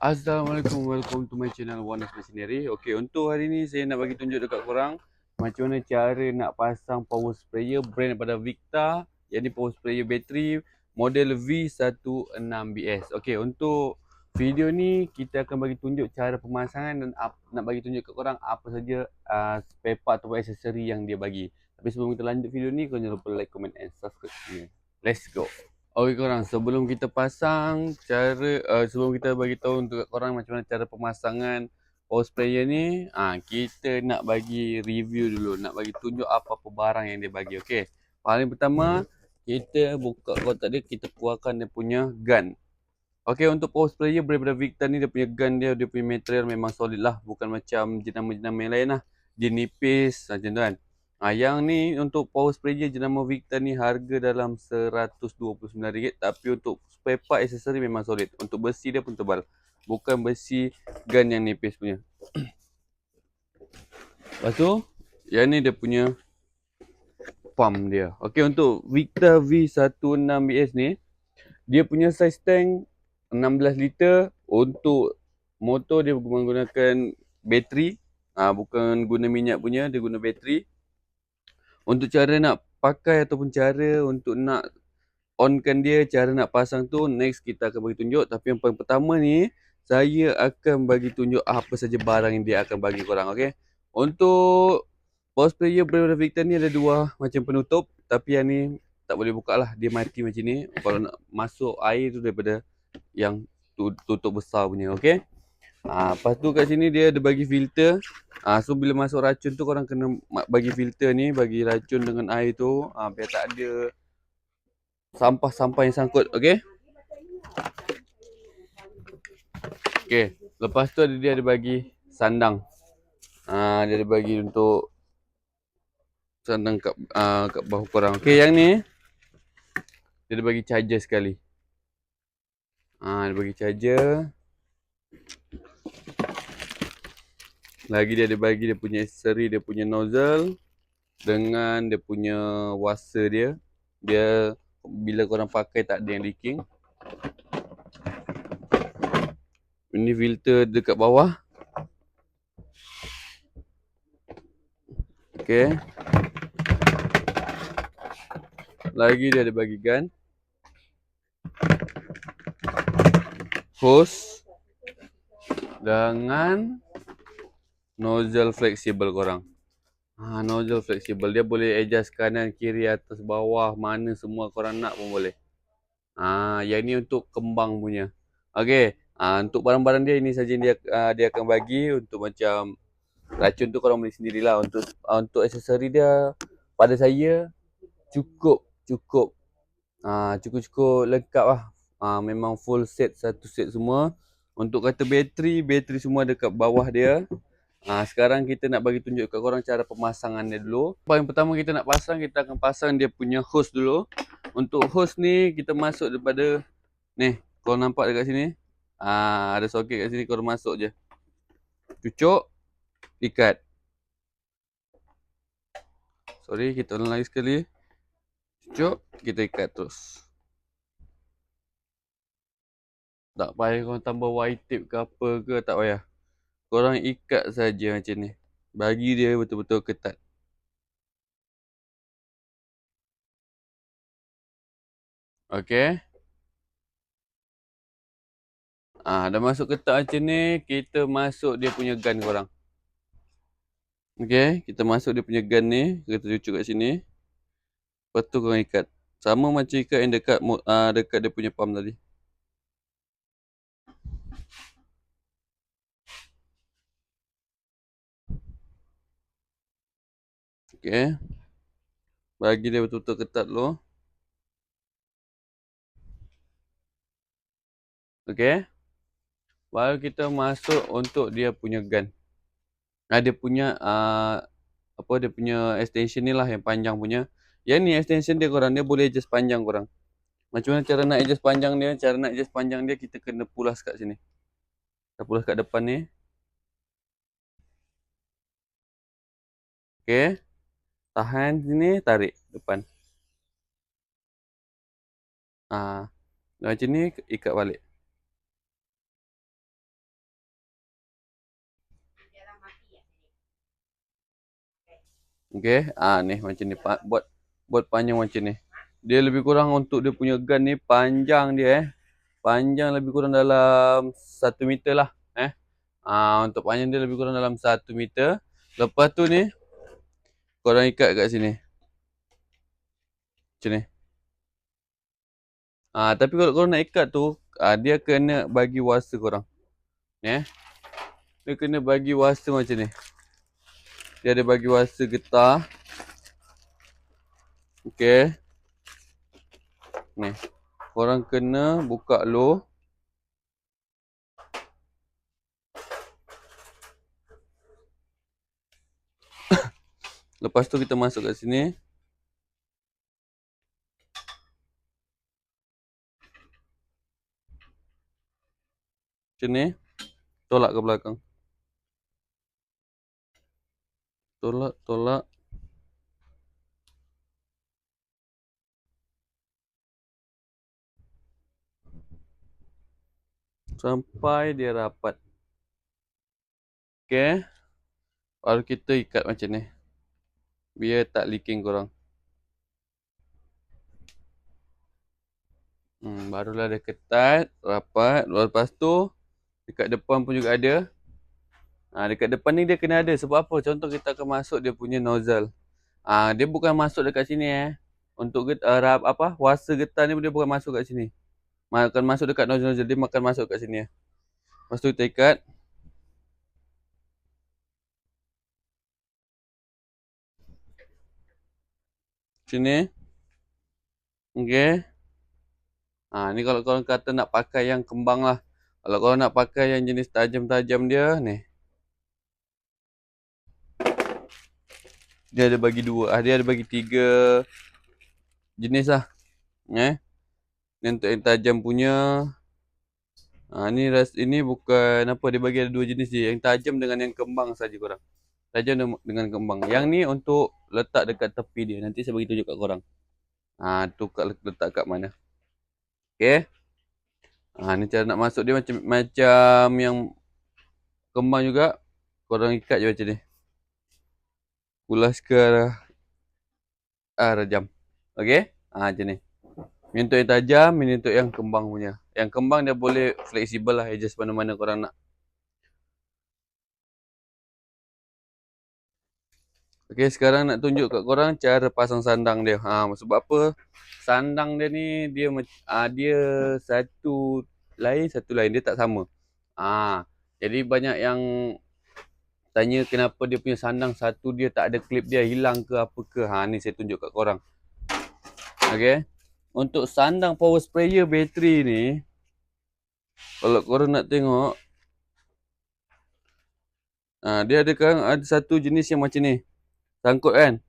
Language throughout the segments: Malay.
Assalamualaikum, welcome to my channel One Machinery. Okey, untuk hari ni saya nak bagi tunjuk dekat korang macam mana cara nak pasang power sprayer brand daripada Victa, yang ni power sprayer bateri model V16BS. Okey, untuk video ni kita akan bagi tunjuk cara pemasangan dan nak bagi tunjuk kat korang apa saja spare part atau aksesori yang dia bagi. Tapi sebelum kita lanjut video ni, korang jangan lupa like, comment and subscribe. Let's go. Okey korang, sebelum kita pasang sebelum kita bagi tahu untuk korang macam mana cara pemasangan power sprayer ni, kita nak bagi review dulu, nak bagi tunjuk apa-apa barang yang dia bagi. Okey. Paling pertama, kita buka kotak dia, kita keluarkan dia punya gun. Okey, untuk power sprayer daripada Victa ni, dia punya gun dia punya material memang solid lah, bukan macam jenama-jenama yang lain lah. Dia nipis macam tu kan. Yang ni untuk power sprayer jenama Victa ni harga dalam RM129, tapi untuk spare part aksesori memang solid. Untuk besi dia pun tebal, bukan besi gun yang nipis punya. Lepas tu, yang ni dia punya pump dia. Okey, untuk Victa V16BS ni, dia punya size tank 16 liter. Untuk motor dia menggunakan bateri, bukan guna minyak punya, dia guna bateri. Untuk cara nak pakai ataupun cara untuk nak onkan dia, cara nak pasang tu next kita akan bagi tunjuk. Tapi yang paling pertama ni, saya akan bagi tunjuk apa saja barang yang dia akan bagi korang. Okey. Untuk power sprayer daripada Victa ni ada dua macam penutup, tapi yang ni tak boleh buka lah, dia mati macam ni. Kalau nak masuk air tu daripada yang tutup besar punya. Okey. Lepas tu kat sini dia ada bagi filter. So bila masuk racun tu korang kena bagi filter ni, bagi racun dengan air tu, biar tak ada sampah-sampah yang sangkut. Okey. Okey, lepas tu dia ada bagi sandang. Dia ada bagi untuk sandang kat bahu korang. Okey, yang ni dia ada bagi charger sekali. Dia bagi charger. Lagi dia ada bagi dia punya aksesori, dia punya nozzle dengan dia punya washer dia. Dia bila korang pakai tak ada yang leaking. Ini filter dekat bawah. Okey. Lagi dia ada bagi gun, hose dengan nozzle fleksibel korang. Nozzle fleksibel, dia boleh adjust kanan, kiri, atas, bawah, mana semua korang nak pun boleh. Yang ni untuk kembang punya. Okey. Untuk barang-barang dia ini saja dia akan bagi. Untuk macam racun tu korang beli sendirilah. Untuk aksesori dia pada saya cukup lengkap lah. Memang full set, satu set semua. Untuk kata bateri semua dekat bawah dia. Sekarang kita nak bagi tunjuk kat korang cara pemasangan dia dulu. Paling pertama kita nak pasang, kita akan pasang dia punya hose dulu. Untuk hose ni kita masuk daripada ni, korang nampak dekat sini. Ada soket kat sini, korang masuk je. Cucuk, ikat. Sorry, kita ulang lagi sekali. Cucuk, kita ikat terus. Tak payah korang tambah white tape ke apa ke, tak payah. Korang ikat saja macam ni. Bagi dia betul-betul ketat. Okey. Dah masuk ketat macam ni, kita masuk dia punya gun korang. Okey, kita masuk dia punya gun ni, kita cucuk kat sini. Lepas tu korang ikat. Sama macam ikat yang dekat dia punya pump tadi. Okey. Bagi dia betul-betul ketat dulu. Okey. Baru kita masuk untuk dia punya gun. Dia punya dia punya extension ni lah yang panjang punya. Yang ni extension dia korang, dia boleh adjust panjang korang. Macam mana cara nak adjust panjang dia? Cara nak adjust panjang dia, kita kena pulas kat sini. Kita pulas kat depan ni. Okey. Tahan sini, tarik depan. Macam ni, ikat balik. Okey. Ni macam ni. Buat panjang macam ni. Dia lebih kurang untuk dia punya gun ni panjang dia panjang lebih kurang dalam 1 meter lah. Untuk panjang dia lebih kurang dalam 1 meter. Lepas tu ni korang ikat kat sini. Macam ni. Tapi kalau korang nak ikat tu, dia kena bagi warsa korang. Dia kena bagi warsa macam ni. Dia ada bagi warsa getah. Okey. Ni. Korang kena buka low. Lepas tu kita masuk kat sini. Macam ni. Tolak ke belakang. Tolak. Sampai dia rapat. Okey. Baru kita ikat macam ni. Biar tak leaking korang. Barulah dia ketat, rapat. Lepas tu, dekat depan pun juga ada. Dekat depan ni dia kena ada. Sebab apa? Contoh kita akan masuk dia punya nozzle. Dia bukan masuk dekat sini Untuk warsa getah ni dia bukan masuk kat sini. Akan masuk dekat nozzle. Dia makan masuk kat sini Lepas tu kita ikat. Sini. Okey. Ni kalau korang kata nak pakai yang kembang lah. Kalau korang nak pakai yang jenis tajam-tajam dia ni. Dia ada bagi 2. Dia ada bagi 3 jenis lah. Ni untuk yang tajam punya. Ini bukan apa, dia bagi ada 2 jenis je. Yang tajam dengan yang kembang saja korang. Tajam dengan kembang. Yang ni untuk letak dekat tepi dia. Nanti saya bagi tunjuk kat korang. Tu letak kat mana. Okey. Ni cara nak masuk dia macam yang kembang juga. Korang ikat je macam ni. Kulas ke arah jam. Okey. Macam ni. Ini untuk yang tajam, ini untuk yang kembang punya. Yang kembang dia boleh fleksibel lah, adjust mana-mana korang nak. Okey, sekarang nak tunjuk kat korang cara pasang sandang dia. Sebab apa? Sandang dia ni dia satu lain, dia tak sama. Jadi banyak yang tanya kenapa dia punya sandang satu dia tak ada klip dia, hilang ke apa ke. Ni saya tunjuk kat korang. Okey. Untuk sandang power sprayer bateri ni, kalau korang nak tengok, dia ada satu jenis yang macam ni. Sangkut kan?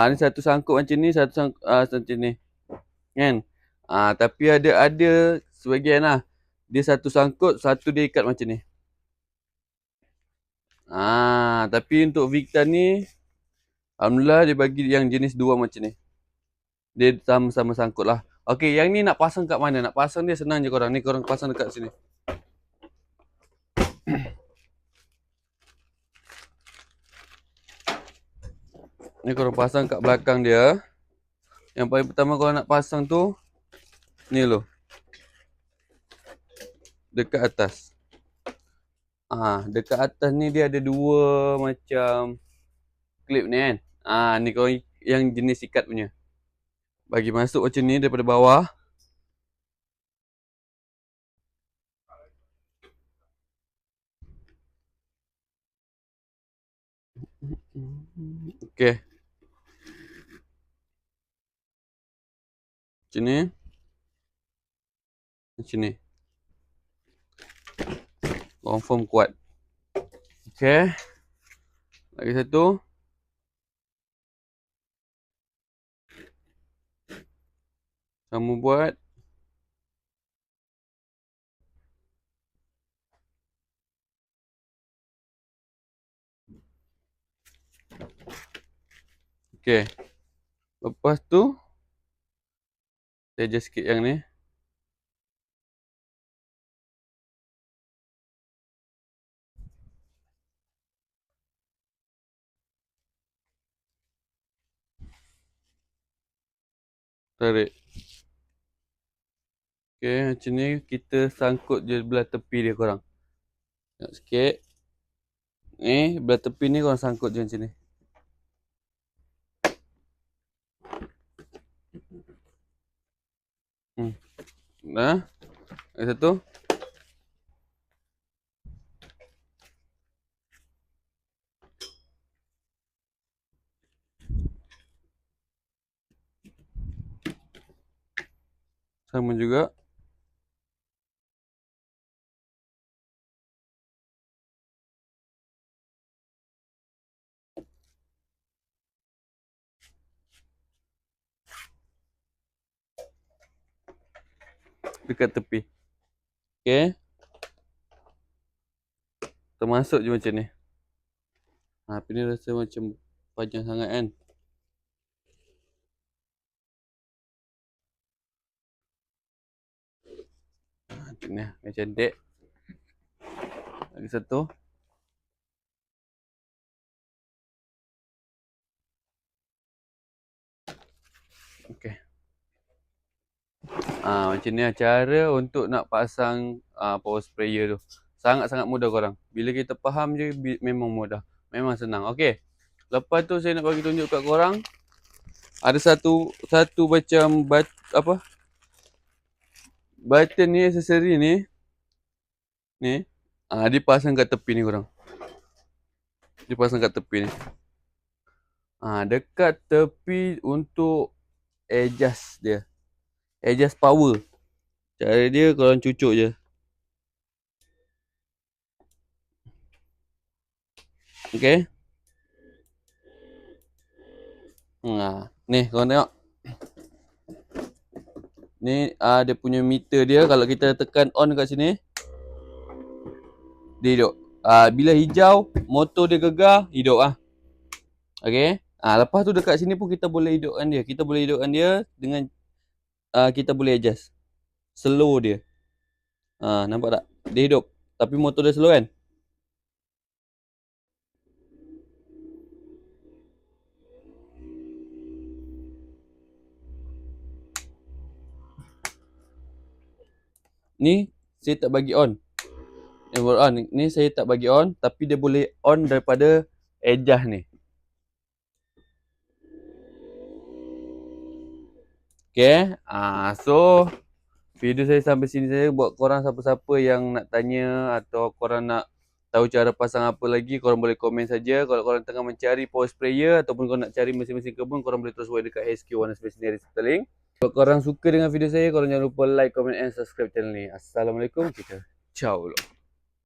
Ni satu sangkut macam ni, satu sangkut macam ni. Kan? Tapi ada sebagian lah. Dia satu sangkut, satu dia ikat macam ni. Tapi untuk Victa ni, alhamdulillah dia bagi yang jenis 2 macam ni. Dia sama-sama sangkut lah. Okey, yang ni nak pasang kat mana? Nak pasang dia senang je korang. Ni korang pasang dekat sini. Ni korang pasang kat belakang dia. Yang paling pertama korang nak pasang tu, ni loh. Dekat atas. Dekat atas ni dia ada 2 macam klip ni kan. Ni korang yang jenis ikat punya. Bagi masuk macam ni daripada bawah. Okey. Macam ni. Macam ni. Confirm kuat. Okey. Lagi satu. Kamu buat. Okey. Lepas tu, saya adjust sikit yang ni. Tarik. Okay, macam ni kita sangkut je belah tepi dia korang. Tengok sikit. Ni, belah tepi ni korang sangkut je macam ni. Dah. Lagi satu. Sama juga. Dekat tepi. Okay. Termasuk je macam ni. Tapi ni rasa macam panjang sangat kan. Macam ni. Macam dek. Lagi satu. Okay. Macam ni cara untuk nak pasang power sprayer tu. Sangat-sangat mudah korang. Bila kita faham je memang mudah. Memang senang. Okay. Lepas tu saya nak bagi tunjuk kat korang. Ada satu macam button ni, aksesori ni. Ni. Dia pasang kat tepi ni korang. Dia pasang kat tepi ni. Dekat tepi untuk adjust dia. Adjust power. Cara dia korang cucuk je. Okay. Ni korang tengok. Ni dia punya meter dia. Kalau kita tekan on kat sini, dia hidup. Bila hijau, motor dia gegar, hidup lah. Okay. Lepas tu dekat sini pun kita boleh hidupkan dia. Kita boleh hidupkan dia dengan kita boleh adjust slow dia. Nampak tak? Dia hidup. Tapi motor dia slow kan? Ni saya tak bagi on. Ni saya tak bagi on, tapi dia boleh on daripada adjust ni. Okay. So video saya sampai sini saja. Buat korang siapa-siapa yang nak tanya atau korang nak tahu cara pasang apa lagi, korang boleh komen saja. Kalau korang tengah mencari power sprayer ataupun korang nak cari mesin-mesin kebun, korang boleh terus dekat HQ One Space Engineering Sterling. Kalau korang suka dengan video saya, korang jangan lupa like, comment and subscribe channel ni. Assalamualaikum. Kita ciao dulu.